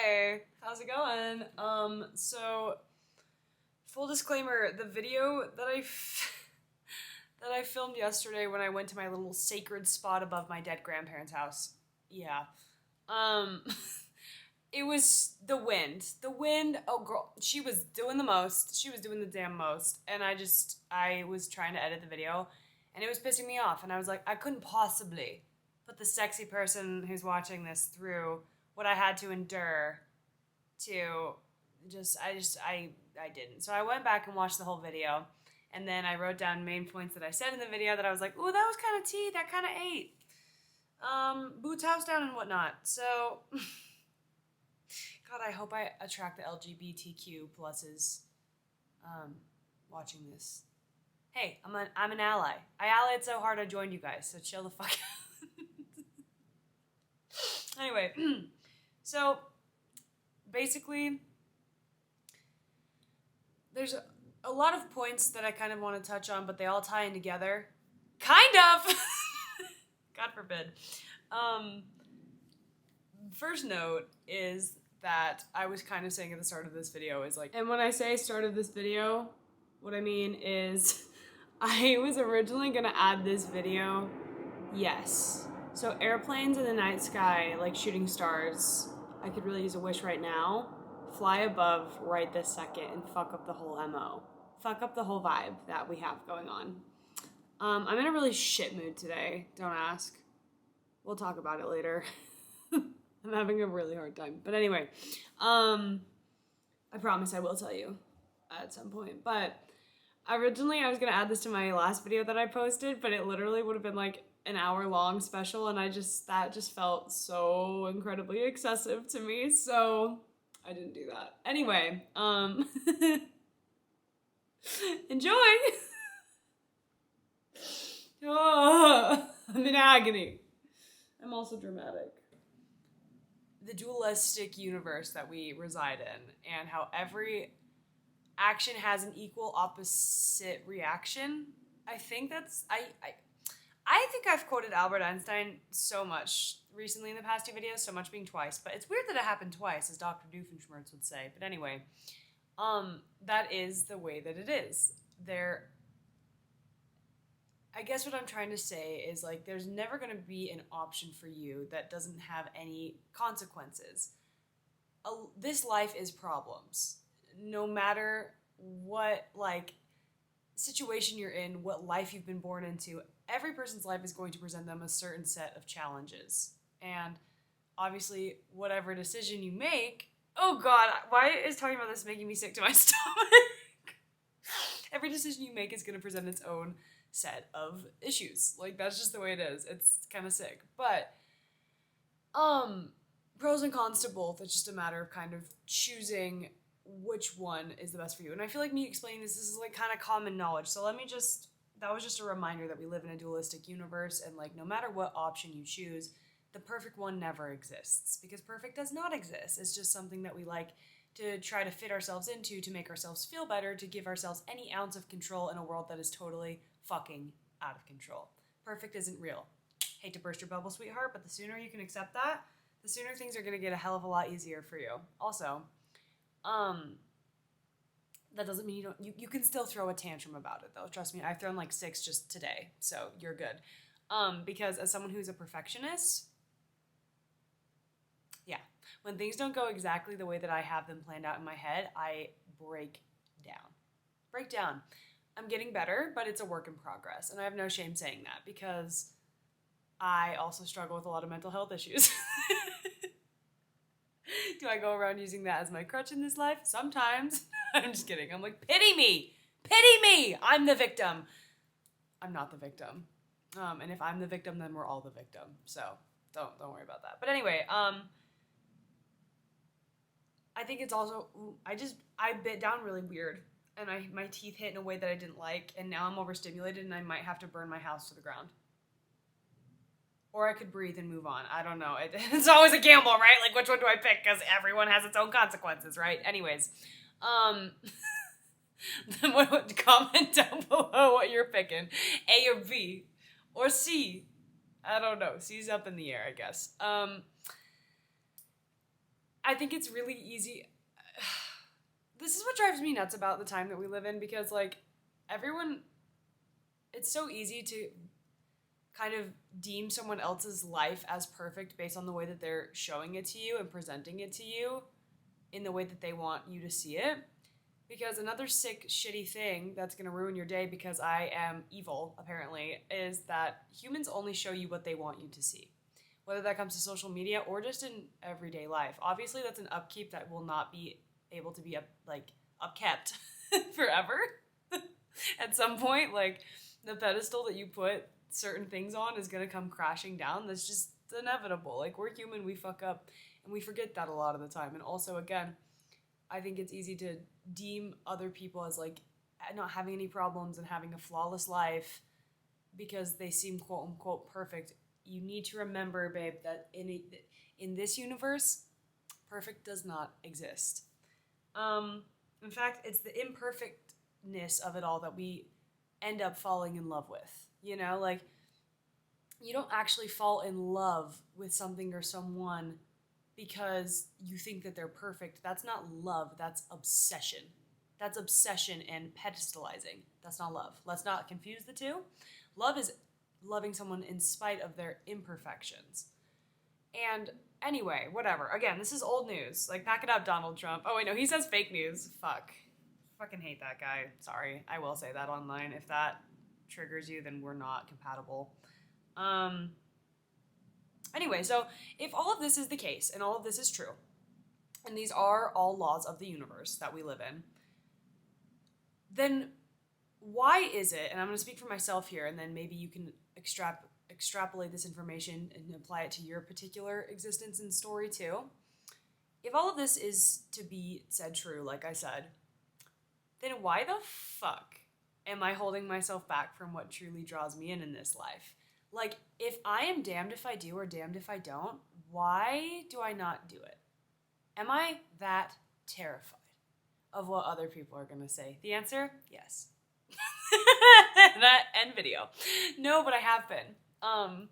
Hey, how's it going? So full disclaimer, the video that that I filmed yesterday when I went to my little sacred spot above my dead grandparents' house. Yeah. Um it was the wind. The wind, oh girl, she was doing the most. She was doing the damn most. And I was trying to edit the video and it was pissing me off and I was like, I couldn't possibly put the sexy person who's watching this through what I had to endure to I didn't. So I went back and watched the whole video, and then I wrote down main points that I said in the video that I was like, ooh, that was kind of tea, that kind of ate. Boots house down and whatnot. So, God, I hope I attract the LGBTQ pluses watching this. Hey, I'm an ally. I allied so hard I joined you guys, so chill the fuck out. Anyway, so basically, there's a lot of points that I kind of want to touch on, but they all tie in together. Kind of! God forbid. First note is that I was kind of saying at the start of this video is like, and when I say start of this video, what I mean is I was originally going to add this video, yes. So airplanes in the night sky, like shooting stars, I could really use a wish right now. Fly above right this second and fuck up the whole MO. Fuck up the whole vibe that we have going on. I'm in a really shit mood today. Don't ask. We'll talk about it later. I'm having a really hard time. But anyway, I promise I will tell you at some point. But originally I was going to add this to my last video that I posted, but it literally would have been like an hour-long special, and that just felt so incredibly excessive to me, so I didn't do that. Anyway, enjoy! Oh, I'm in agony. I'm also dramatic. The dualistic universe that we reside in, and how every action has an equal opposite reaction. I think I've quoted Albert Einstein so much recently in the past two videos, so much being twice, but it's weird that it happened twice, as Dr. Doofenshmirtz would say. But anyway, that is the way that it is. I guess what I'm trying to say is, like, there's never going to be an option for you that doesn't have any consequences. This life is problems. No matter what, like, situation you're in, what life you've been born into, every person's life is going to present them a certain set of challenges. And obviously, whatever decision you make, oh God, why is talking about this making me sick to my stomach? Every decision you make is going to present its own set of issues. Like, that's just the way it is. It's kind of sick. But, pros and cons to both. It's just a matter of kind of choosing which one is the best for you. And I feel like me explaining this is like kind of common knowledge. So that was just a reminder that we live in a dualistic universe, and like no matter what option you choose, the perfect one never exists, because perfect does not exist. It's just something that we like to try to fit ourselves into to make ourselves feel better, to give ourselves any ounce of control in a world that is totally fucking out of control. Perfect isn't real. Hate to burst your bubble, sweetheart, but the sooner you can accept that, the sooner things are going to get a hell of a lot easier for you. Also, that doesn't mean you can still throw a tantrum about it, though. Trust me, I've thrown like 6 just today, so you're good. Because as someone who's a perfectionist, yeah, when things don't go exactly the way that I have them planned out in my head, I break down. I'm getting better, but it's a work in progress, and I have no shame saying that, because I also struggle with a lot of mental health issues. Do I go around using that as my crutch in this life? Sometimes. I'm just kidding. I'm like, pity me! Pity me! I'm the victim. I'm not the victim. And if I'm the victim, then we're all the victim. So don't worry about that. But anyway, I think it's also, I bit down really weird, and my teeth hit in a way that I didn't like, and now I'm overstimulated and I might have to burn my house to the ground. Or I could breathe and move on. I don't know. It's always a gamble, right? Like, which one do I pick? Because everyone has its own consequences, right? Anyways, comment down below what you're picking. A or B. Or C. I don't know. C's up in the air, I guess. I think it's really easy. This is what drives me nuts about the time that we live in, because, like, everyone, it's so easy to kind of deem someone else's life as perfect based on the way that they're showing it to you and presenting it to you in the way that they want you to see it. Because another sick, shitty thing that's going to ruin your day, because I am evil, apparently, is that humans only show you what they want you to see. Whether that comes to social media or just in everyday life. Obviously, that's an upkeep that will not be able to be upkept forever. At some point, like, the pedestal that you put certain things on is going to come crashing down. That's just inevitable. Like, we're human, we fuck up, and we forget that a lot of the time. And also, again, I think it's easy to deem other people as, like, not having any problems and having a flawless life because they seem quote-unquote perfect. You need to remember, babe, that in this universe, perfect does not exist. In fact, it's the imperfectness of it all that we end up falling in love with. You know, like, you don't actually fall in love with something or someone because you think that they're perfect. That's not love, that's obsession. That's obsession and pedestalizing. That's not love. Let's not confuse the two. Love is loving someone in spite of their imperfections. And anyway, whatever. Again, this is old news. Like, back it up, Donald Trump. Oh, wait, no, he says fake news. Fuck. Fucking hate that guy. Sorry. I will say that online. If that triggers you, then we're not compatible. Anyway, so if all of this is the case, and all of this is true, and these are all laws of the universe that we live in, then why is it, and I'm going to speak for myself here, and then maybe you can extrapolate this information and apply it to your particular existence and story too. If all of this is to be said true, like I said, then why the fuck am I holding myself back from what truly draws me in this life? Like, if I am damned if I do or damned if I don't, why do I not do it? Am I that terrified of what other people are going to say? The answer, yes. That end video. No, but I have been. And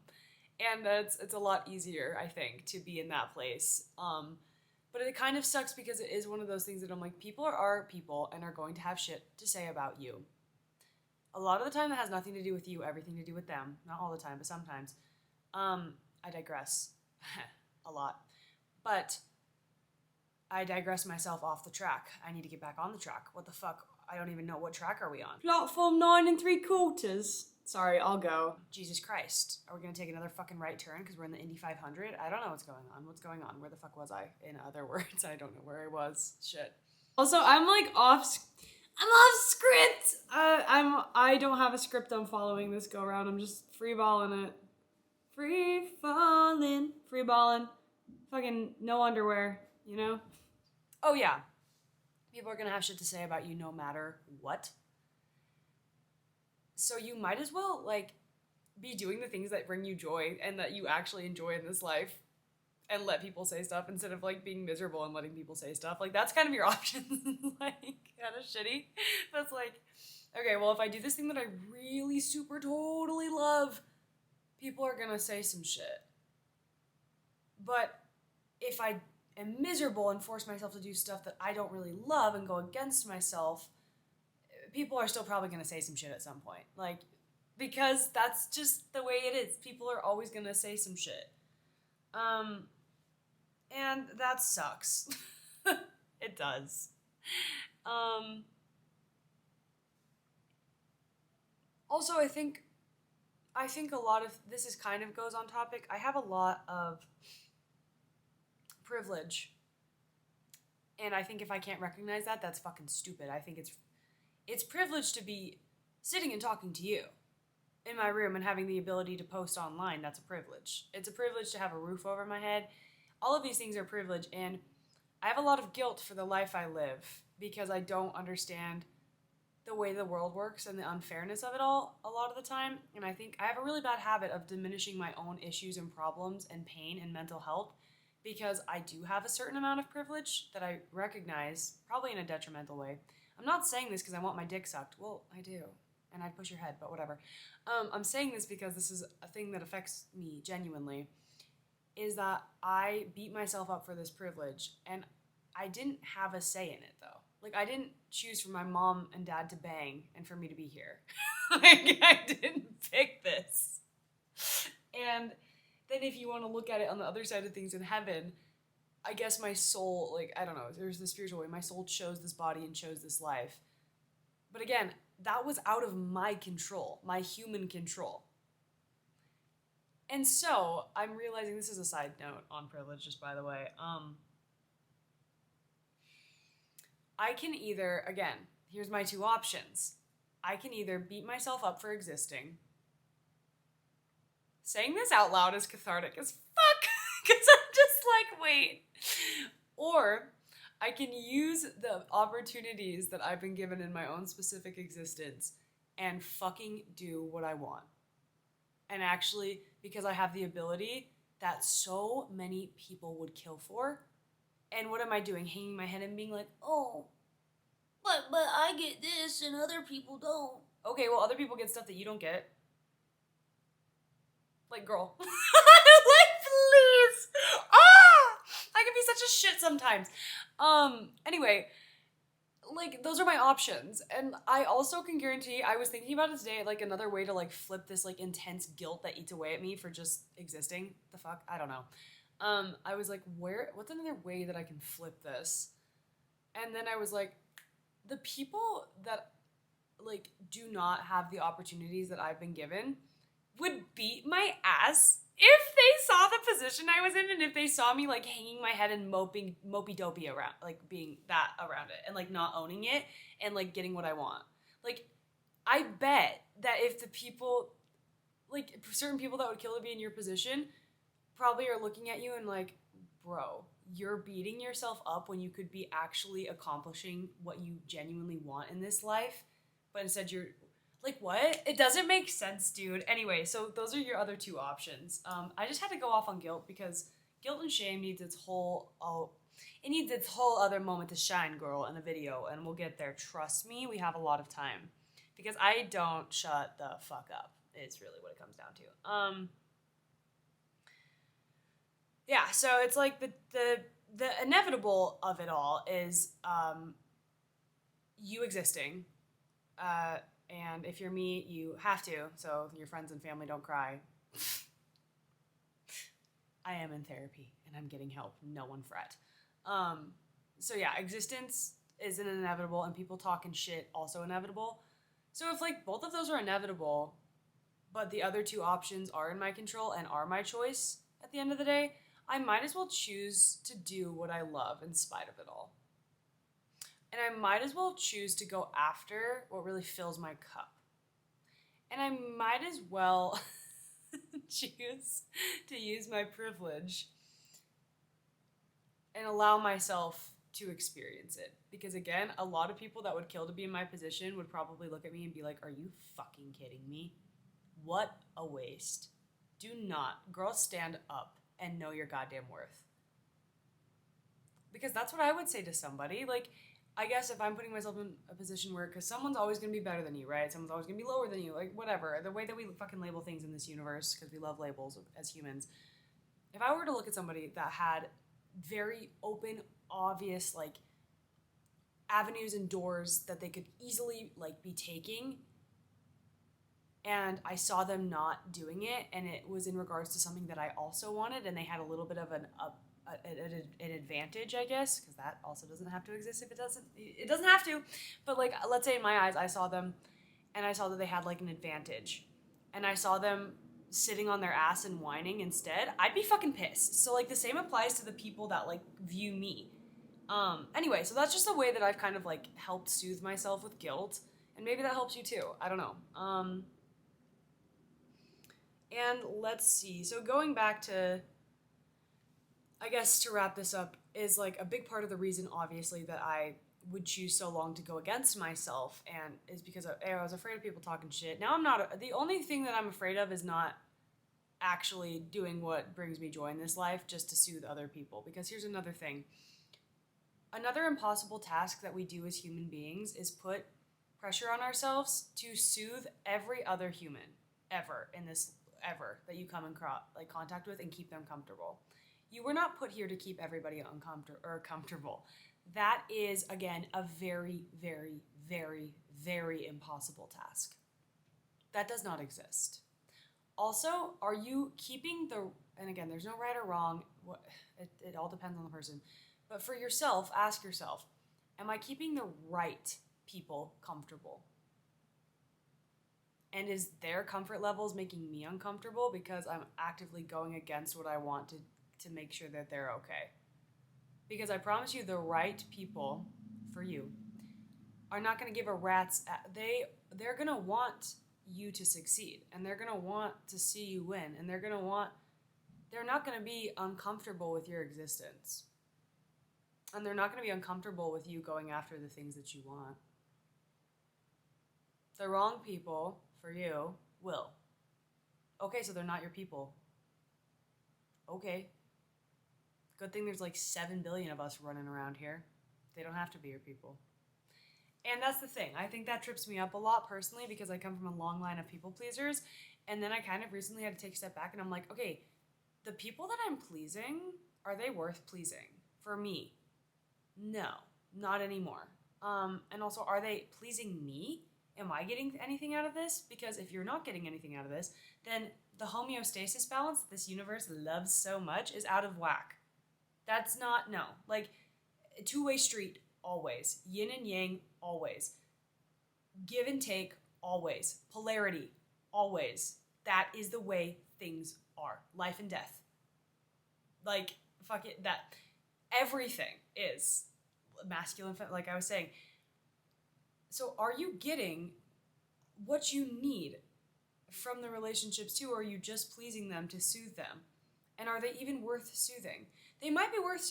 it's a lot easier, I think, to be in that place. But it kind of sucks because it is one of those things that I'm like, people are people and are going to have shit to say about you. A lot of the time that has nothing to do with you, everything to do with them. Not all the time, but sometimes. I digress a lot. But I digress myself off the track. I need to get back on the track. What the fuck? I don't even know. What track are we on? Platform 9 3/4. Sorry, I'll go. Jesus Christ. Are we going to take another fucking right turn because we're in the Indy 500? I don't know what's going on. What's going on? Where the fuck was I? In other words, I don't know where I was. Shit. Also, I'm like off script. I don't have a script I'm following this go around. I'm just freeballing it. Free balling. Fucking no underwear, you know? Oh yeah. People are gonna have shit to say about you no matter what. So you might as well, like, be doing the things that bring you joy and that you actually enjoy in this life and let people say stuff instead of, like, being miserable and letting people say stuff. Like, that's kind of your option. Like, kind of shitty. That's like, okay, well, if I do this thing that I really super totally love, people are gonna say some shit. But if I am miserable and force myself to do stuff that I don't really love and go against myself, people are still probably gonna say some shit at some point. Like, because that's just the way it is. People are always gonna say some shit. And that sucks. It does. Also, I think a lot of this is kind of goes on topic. I have a lot of privilege. And I think if I can't recognize that, that's fucking stupid. I think it's privilege to be sitting and talking to you in my room and having the ability to post online. That's a privilege. It's a privilege to have a roof over my head. All of these things are privilege, and I have a lot of guilt for the life I live because I don't understand the way the world works and the unfairness of it all a lot of the time. And I think I have a really bad habit of diminishing my own issues and problems and pain and mental health because I do have a certain amount of privilege that I recognize, probably in a detrimental way. I'm not saying this because I want my dick sucked. Well, I do. And I'd push your head, but whatever. I'm saying this because this is a thing that affects me genuinely. is that I beat myself up for this privilege, and I didn't have a say in it, though. Like, I didn't choose for my mom and dad to bang and for me to be here. Like, I didn't pick this. And then if you want to look at it on the other side of things in heaven, I guess my soul, like, I don't know, there's the spiritual way. My soul chose this body and chose this life. But again, that was out of my control, my human control. And so I'm realizing, this is a side note on privilege, just by the way. I can either, again, here's my two options. I can either beat myself up for existing. Saying this out loud is cathartic as fuck, because I'm just like, wait. Or I can use the opportunities that I've been given in my own specific existence and fucking do what I want. And actually, because I have the ability that so many people would kill for. And what am I doing? Hanging my head and being like, oh, but I get this and other people don't. Okay, well, other people get stuff that you don't get. Like, girl. Like, please. I can be such a shit sometimes. Anyway, like, those are my options. And I also can guarantee, I was thinking about it today, like, another way to, like, flip this, like, intense guilt that eats away at me for just existing. The fuck? I don't know. I was like, what's another way that I can flip this? And then I was like, the people that, like, do not have the opportunities that I've been given would beat my ass if they saw the position I was in, and if they saw me, like, hanging my head and mopey dopey around, like, being that around it, and, like, not owning it, and, like, getting what I want. Like, I bet that if the people, like, certain people that would kill to be in your position probably are looking at you and like, bro, you're beating yourself up when you could be actually accomplishing what you genuinely want in this life, but instead you're like, what? It doesn't make sense, dude. Anyway, so those are your other two options. I just had to go off on guilt because guilt and shame needs its whole other moment to shine, girl, in a video, and we'll get there. Trust me, we have a lot of time because I don't shut the fuck up. It's really what it comes down to. Yeah, so it's like the inevitable of it all is you existing. And if you're me, you have to, so your friends and family don't cry. I am in therapy, and I'm getting help. No one fret. So yeah, existence is an inevitable, and people talking shit also inevitable. So if, like, both of those are inevitable, but the other two options are in my control and are my choice at the end of the day, I might as well choose to do what I love in spite of it all. And I might as well choose to go after what really fills my cup. And I might as well choose to use my privilege and allow myself to experience it. Because again, a lot of people that would kill to be in my position would probably look at me and be like, are you fucking kidding me? What a waste. Do not. Girl, stand up and know your goddamn worth. Because that's what I would say to somebody. Like, I guess if I'm putting myself in a position where, because someone's always going to be better than you, right? Someone's always going to be lower than you, like, whatever. The way that we fucking label things in this universe, because we love labels as humans. If I were to look at somebody that had very open, obvious, like, avenues and doors that they could easily, like, be taking, and I saw them not doing it, and it was in regards to something that I also wanted, and they had a little bit of an advantage, I guess, because that also doesn't have to exist if it doesn't have to, but, like, let's say in my eyes, I saw them, and I saw that they had, like, an advantage, and I saw them sitting on their ass and whining instead, I'd be fucking pissed. So, like, the same applies to the people that, like, view me. Anyway, so that's just a way that I've kind of, like, helped soothe myself with guilt, and maybe that helps you too, I don't know. And let's see, so going back to, I guess to wrap this up, is, like, a big part of the reason, obviously, that I would choose so long to go against myself, and is because I was afraid of people talking shit. Now I'm not. The only thing that I'm afraid of is not actually doing what brings me joy in this life just to soothe other people. Because here's another thing. Another impossible task that we do as human beings is put pressure on ourselves to soothe every other human ever in this, ever that you come in contact with and keep them comfortable. You were not put here to keep everybody uncomfortable or comfortable. That is, again, a very, very, very, very impossible task. That does not exist. Also, are you keeping and again, there's no right or wrong, it all depends on the person, but for yourself, ask yourself, am I keeping the right people comfortable? And is their comfort levels making me uncomfortable because I'm actively going against what I want to make sure that they're okay? Because I promise you, the right people for you are not going to give a rat's... They're going to want you to succeed, and they're going to want to see you win, and they're not going to be uncomfortable with your existence. And they're not going to be uncomfortable with you going after the things that you want. The wrong people for you will. Okay, so they're not your people. Okay. Good thing there's like 7 billion of us running around here. They don't have to be your people. And that's the thing. I think that trips me up a lot personally because I come from a long line of people pleasers. And then I kind of recently had to take a step back and I'm like, okay, the people that I'm pleasing, are they worth pleasing? For me, no, not anymore. And also, are they pleasing me? Am I getting anything out of this? Because if you're not getting anything out of this, then the homeostasis balance that this universe loves so much is out of whack. That's not, no. Like, a two-way street, always. Yin and yang, always. Give and take, always. Polarity, always. That is the way things are. Life and death. Like, fuck it, that. Everything is masculine, like I was saying. So are you getting what you need from the relationships too, or are you just pleasing them to soothe them? And are they even worth soothing? They might be worth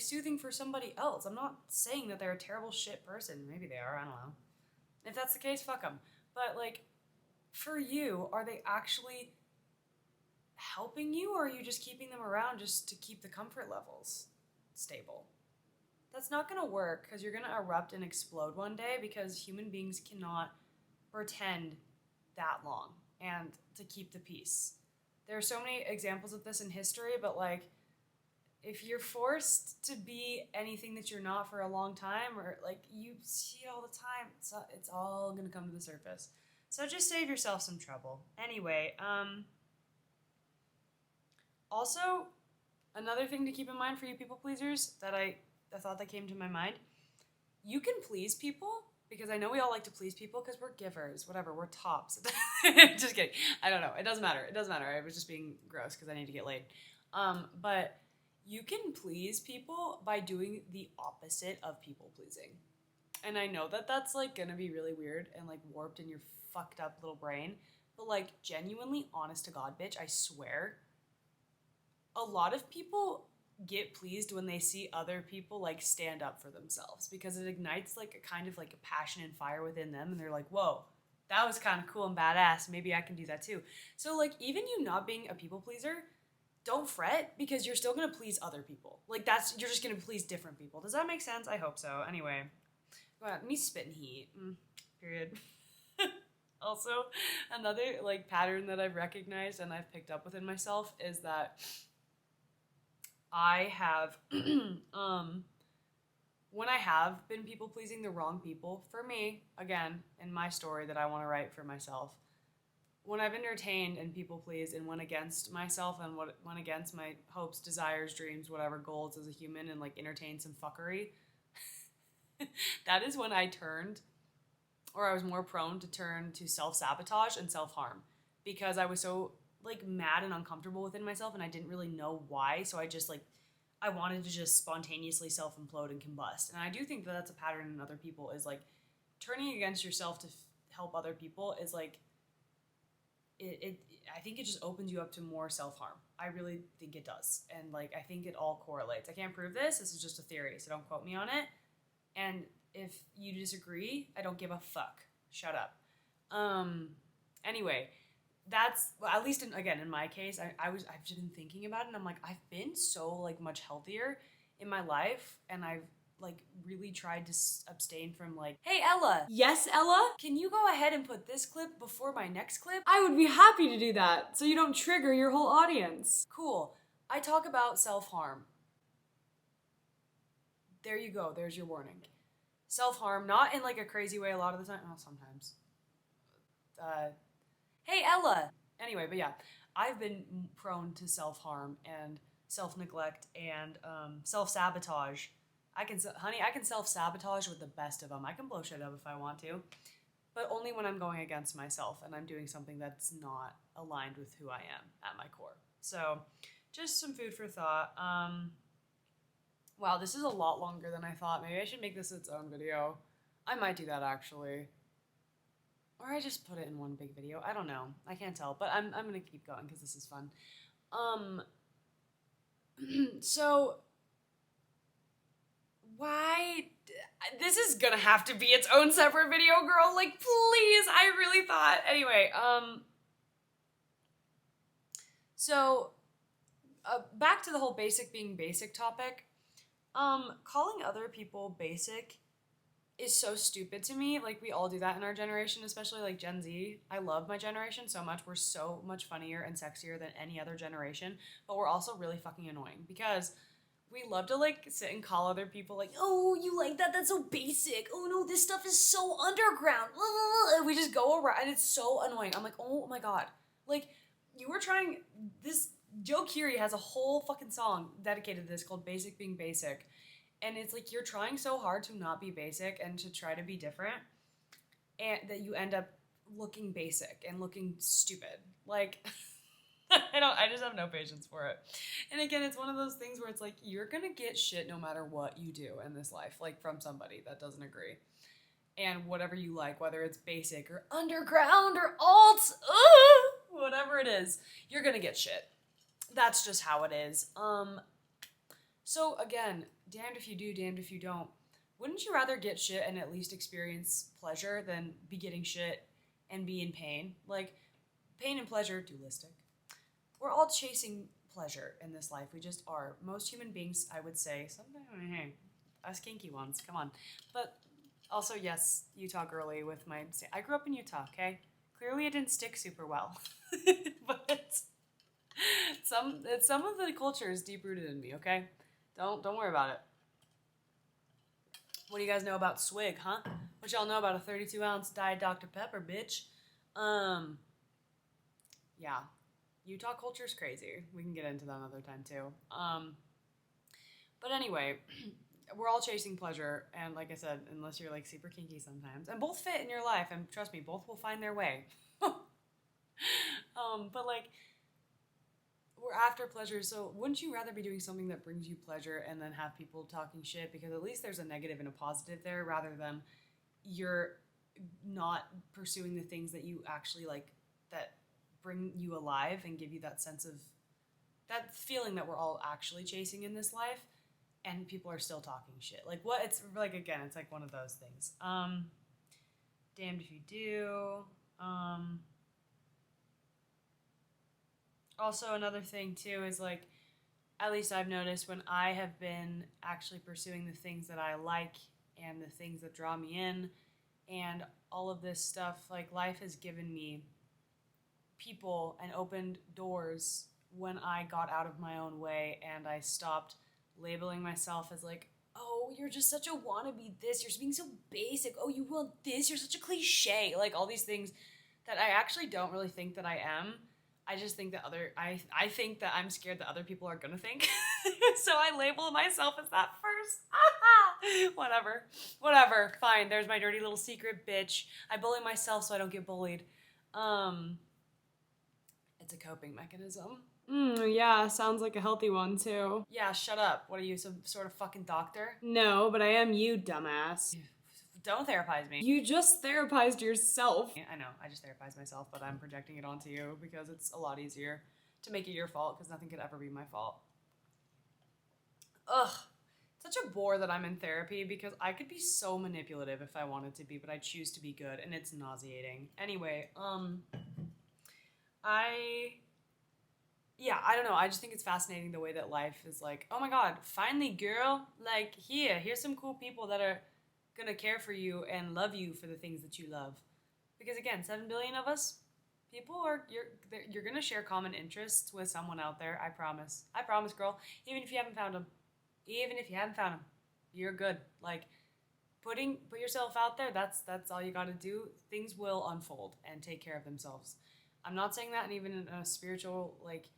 soothing for somebody else. I'm not saying that they're a terrible shit person. Maybe they are, I don't know. If that's the case, fuck them. But like, for you, are they actually helping you, or are you just keeping them around just to keep the comfort levels stable? That's not going to work because you're going to erupt and explode one day because human beings cannot pretend that long and to keep the peace. There are so many examples of this in history, but like, if you're forced to be anything that you're not for a long time, or like you see it all the time, it's all going to come to the surface. So just save yourself some trouble. Anyway, also, another thing to keep in mind for you people pleasers that I thought that came to my mind, you can please people, because I know we all like to please people because we're givers, whatever, we're tops. Just kidding. I don't know. It doesn't matter. I was just being gross because I need to get laid. But you can please people by doing the opposite of people pleasing. And I know that that's like gonna be really weird and like warped in your fucked up little brain, but like genuinely, honest to God, bitch, I swear, a lot of people get pleased when they see other people like stand up for themselves because it ignites like a kind of like a passion and fire within them, and they're like, whoa, that was kind of cool and badass, maybe I can do that too. So like, even you not being a people pleaser, don't fret because you're still gonna please other people. Like you're just gonna please different people. Does that make sense? I hope so. Anyway, me spitting heat, period. Also, another like pattern that I've recognized and I've picked up within myself is that I have, when I have been people pleasing the wrong people, for me, again, in my story that I want to write for myself, when I've entertained and people pleased and went against myself and went against my hopes, desires, dreams, whatever goals as a human, and like entertained some fuckery, that is when I turned, or I was more prone to turn to self-sabotage and self-harm, because I was so like mad and uncomfortable within myself and I didn't really know why, so I wanted to just spontaneously self-implode and combust. And I do think that that's a pattern in other people, is like turning against yourself to help other people is like I think it just opens you up to more self-harm. I really think it does. And like, I think it all correlates. I can't prove this is just a theory, so don't quote me on it. And if you disagree, I don't give a fuck. Shut up. Anyway, that's, well, at least in my case, I've just been thinking about it, and I'm like, I've been so like much healthier in my life, and I've like really tried to abstain from like, hey Ella. Yes, Ella? Can you go ahead and put this clip before my next clip? I would be happy to do that so you don't trigger your whole audience. Cool. I talk about self-harm. There you go. There's your warning. Self-harm, not in like a crazy way a lot of the time. Well, sometimes. Hey Ella. Anyway, but yeah, I've been prone to self-harm and self-neglect and self-sabotage. I can self-sabotage with the best of them. I can blow shit up if I want to, but only when I'm going against myself and I'm doing something that's not aligned with who I am at my core. So, just some food for thought. Wow, this is a lot longer than I thought. Maybe I should make this its own video. I might do that actually. Or I just put it in one big video. I don't know. I can't tell, but I'm gonna keep going because this is fun. So why this is gonna have to be its own separate video, girl. Like, please. I really thought. Anyway, so back to the whole basic being basic topic. Calling other people basic is so stupid to me. Like, we all do that in our generation, especially like Gen Z. I love my generation so much. We're so much funnier and sexier than any other generation, but we're also really fucking annoying because we love to like sit and call other people like, oh, you like that? That's so basic. Oh no, this stuff is so underground. And we just go around and it's so annoying. I'm like, oh my God. Like, you were trying this. Joe Keery has a whole fucking song dedicated to this called Basic Being Basic. And it's like you're trying so hard to not be basic and to try to be different, and that you end up looking basic and looking stupid. Like, I just have no patience for it. And again, it's one of those things where it's like, you're gonna get shit no matter what you do in this life, like from somebody that doesn't agree. And whatever you like, whether it's basic or underground or alt, whatever it is, you're gonna get shit. That's just how it is. So again, damned if you do, damned if you don't. Wouldn't you rather get shit and at least experience pleasure than be getting shit and be in pain? Like, pain and pleasure, dualistic. We're all chasing pleasure in this life. We just are. Most human beings, I would say, sometimes, us kinky ones, come on. But also, yes, Utah girly with my, I grew up in Utah, okay? Clearly it didn't stick super well. But some of the culture is deep-rooted in me, okay? Don't worry about it. What do you guys know about swig, huh? What y'all know about a 32-ounce Diet Dr. Pepper, bitch? Yeah. Utah culture's crazy. We can get into that another time, too. But anyway, we're all chasing pleasure, and like I said, unless you're, like, super kinky sometimes, and both fit in your life, and trust me, both will find their way. But, like, we're after pleasure, so wouldn't you rather be doing something that brings you pleasure and then have people talking shit? Because at least there's a negative and a positive there, rather than you're not pursuing the things that you actually like, that bring you alive and give you that sense of, that feeling that we're all actually chasing in this life, and people are still talking shit. Like, what? It's like, again, it's like one of those things. Damned if you do. Also, another thing, too, is, like, at least I've noticed when I have been actually pursuing the things that I like and the things that draw me in and all of this stuff, like, life has given me people and opened doors when I got out of my own way and I stopped labeling myself as, like, oh, you're just such a wannabe this, you're being so basic, oh, you want this, you're such a cliche, like, all these things that I actually don't really think that I am. I just think that I think that I'm scared that other people are gonna think. So I label myself as that first. Whatever, fine, there's my dirty little secret, bitch. I bully myself so I don't get bullied. It's a coping mechanism. Yeah, sounds like a healthy one too. Yeah, shut up. What are you, some sort of fucking doctor? No, but I am you, dumbass. Don't therapize me. You just therapized yourself. I know, I just therapized myself, but I'm projecting it onto you because it's a lot easier to make it your fault because nothing could ever be my fault. Ugh. Such a bore that I'm in therapy because I could be so manipulative if I wanted to be, but I choose to be good and it's nauseating. Anyway, yeah, I don't know. I just think it's fascinating the way that life is like, oh my God, finally, girl, like, here's some cool people that are gonna care for you and love you for the things that you love. Because again, 7 billion of us, people are, you're gonna share common interests with someone out there. I promise, girl. Even if you haven't found them, you're good. Like, put yourself out there. That's all you got to do. Things will unfold and take care of themselves. I'm not saying that, and even in a spiritual, like,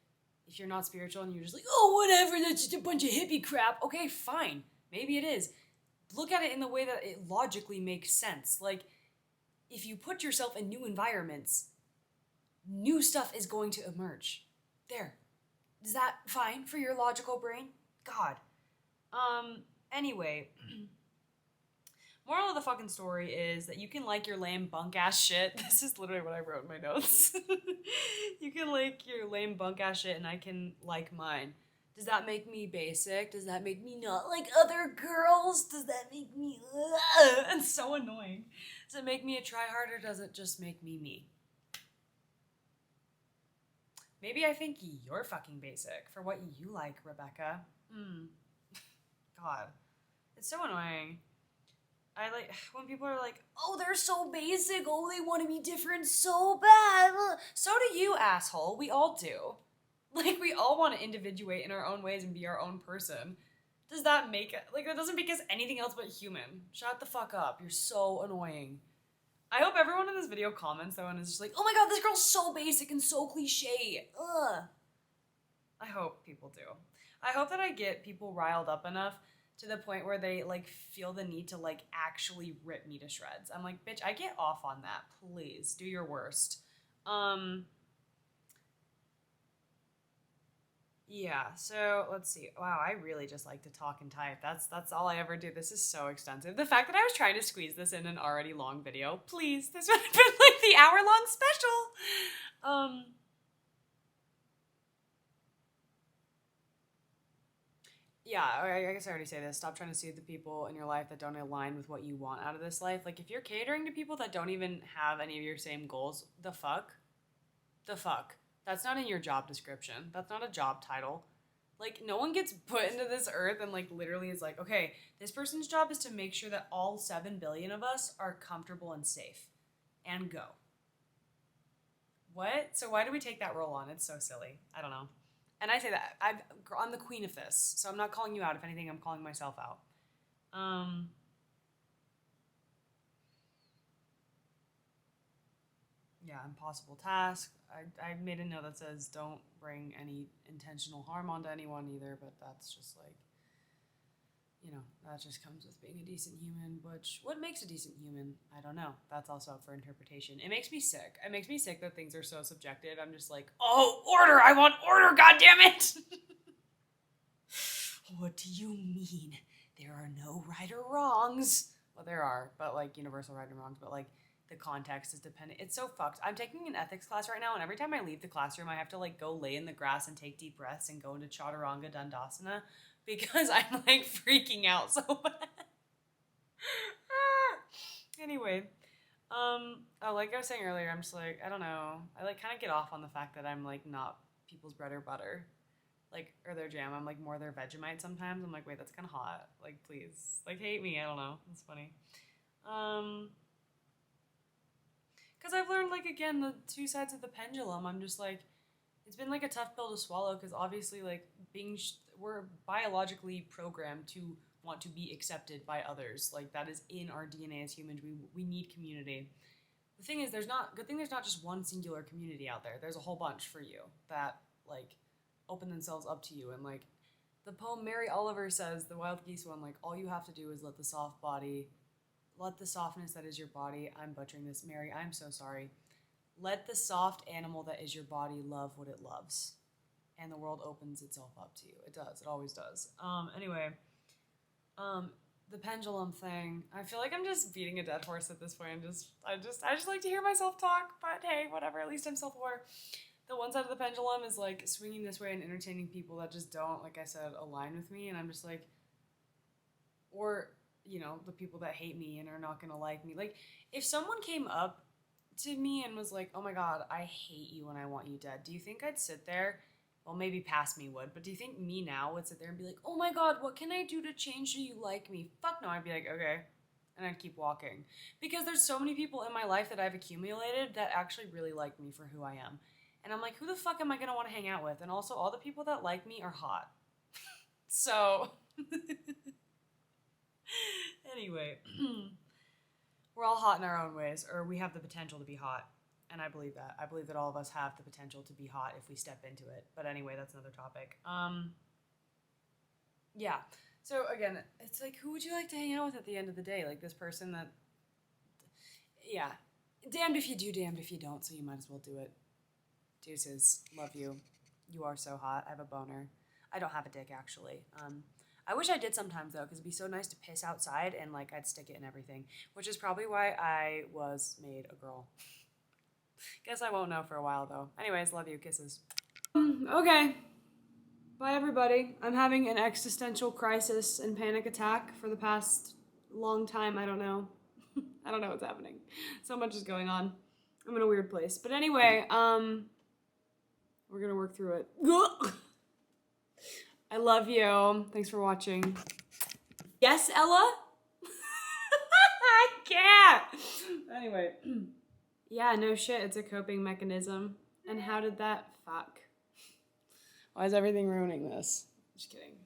if you're not spiritual and you're just like, oh, whatever, that's just a bunch of hippie crap. Okay, fine, maybe it is. Look at it in the way that it logically makes sense. Like, if you put yourself in new environments, new stuff is going to emerge. There. Is that fine for your logical brain? God. Anyway. Moral of the fucking story is that you can like your lame bunk ass shit. This is literally what I wrote in my notes. You can like your lame bunk ass shit and I can like mine. Does that make me basic? Does that make me not like other girls? Does that make me... It's so annoying. Does it make me a tryhard or does it just make me me? Maybe I think you're fucking basic for what you like, Rebecca. God. It's so annoying. I like when people are like, oh, they're so basic. Oh, they want to be different so bad. So do you, asshole. We all do. Like, we all want to individuate in our own ways and be our own person. Does that make it? Like, that doesn't make us anything else but human. Shut the fuck up. You're so annoying. I hope everyone in this video comments, though, and is just like, oh my God, this girl's so basic and so cliche. Ugh. I hope people do. I hope that I get people riled up enough to the point where they, like, feel the need to, like, actually rip me to shreds. I'm like, bitch, I get off on that. Please, do your worst. Yeah, so let's see. Wow, I really just like to talk and type. That's all I ever do. This is so extensive. The fact that I was trying to squeeze this in an already long video, please, this would have been, like, the hour-long special. Yeah, I guess I already say this. Stop trying to soothe the people in your life that don't align with what you want out of this life. Like, if you're catering to people that don't even have any of your same goals, the fuck? The fuck? That's not in your job description. That's not a job title. Like, no one gets put into this earth and, like, literally is like, okay, this person's job is to make sure that all 7 billion of us are comfortable and safe. And go. What? So why do we take that role on? It's so silly. I don't know. And I say that. I'm the queen of this, so I'm not calling you out. If anything, I'm calling myself out. Yeah, impossible task. I made a note that says don't bring any intentional harm onto anyone either, but that's just like, you know, that just comes with being a decent human, which, what makes a decent human? I don't know. That's also up for interpretation. It makes me sick. It makes me sick that things are so subjective. I'm just like, oh, order! I want order, goddammit! What do you mean? There are no right or wrongs. Well, there are, but, like, universal right and wrongs, but, like, the context is dependent. It's so fucked. I'm taking an ethics class right now, and every time I leave the classroom, I have to, like, go lay in the grass and take deep breaths and go into Chaturanga Dandasana because I'm, like, freaking out so bad. Anyway, like I was saying earlier, I'm just like, I don't know. I, like, kind of get off on the fact that I'm, like, not people's bread or butter. Like, or their jam. I'm, like, more their Vegemite sometimes. I'm like, wait, that's kind of hot. Like, please. Like, hate me. I don't know. It's funny. Because I've learned, like, again, the two sides of the pendulum. I'm just like, it's been, like, a tough pill to swallow because obviously, like, we're biologically programmed to want to be accepted by others. Like, that is in our DNA as humans. We need community. The thing is, there's not just one singular community out there. There's a whole bunch for you that, like, open themselves up to you. And, like, the poem Mary Oliver says, the Wild Geese one, like, all you have to do is let the softness that is your body, I'm butchering this, Mary, I'm so sorry. Let the soft animal that is your body love what it loves. And the world opens itself up to you. It does. It always does. Anyway, the pendulum thing. I feel like I'm just beating a dead horse at this point. I just like to hear myself talk, but hey, whatever, at least I'm self-aware. The one side of the pendulum is, like, swinging this way and entertaining people that just don't, like I said, align with me, and I'm just like, or, you know, the people that hate me and are not gonna like me. Like, if someone came up to me and was like, oh my God, I hate you and I want you dead, do you think I'd sit there well, maybe past me would, but do you think me now would sit there and be like, oh my god, what can I do to change so you like me? Fuck no, I'd be like, okay. And I'd keep walking. Because there's so many people in my life that I've accumulated that actually really like me for who I am. And I'm like, who the fuck am I gonna want to hang out with? And also, all the people that like me are hot. So, anyway, we're all hot in our own ways, or we have the potential to be hot. And I believe that. I believe that all of us have the potential to be hot if we step into it. But anyway, that's another topic. Yeah. So again, it's like, who would you like to hang out with at the end of the day? Like this person that, yeah. Damned if you do, damned if you don't, so you might as well do it. Deuces. Love you. You are so hot. I have a boner. I don't have a dick, actually. I wish I did sometimes, though, because it'd be so nice to piss outside and, like, I'd stick it in everything. Which is probably why I was made a girl. Guess I won't know for a while, though. Anyways, love you. Kisses. Okay. Bye, everybody. I'm having an existential crisis and panic attack for the past long time. I don't know. I don't know what's happening. So much is going on. I'm in a weird place. But anyway, we're gonna work through it. I love you. Thanks for watching. Yes, Ella? I can't. Anyway. Yeah, no shit. It's a coping mechanism. And how did that... Fuck. Why is everything ruining this? Just kidding.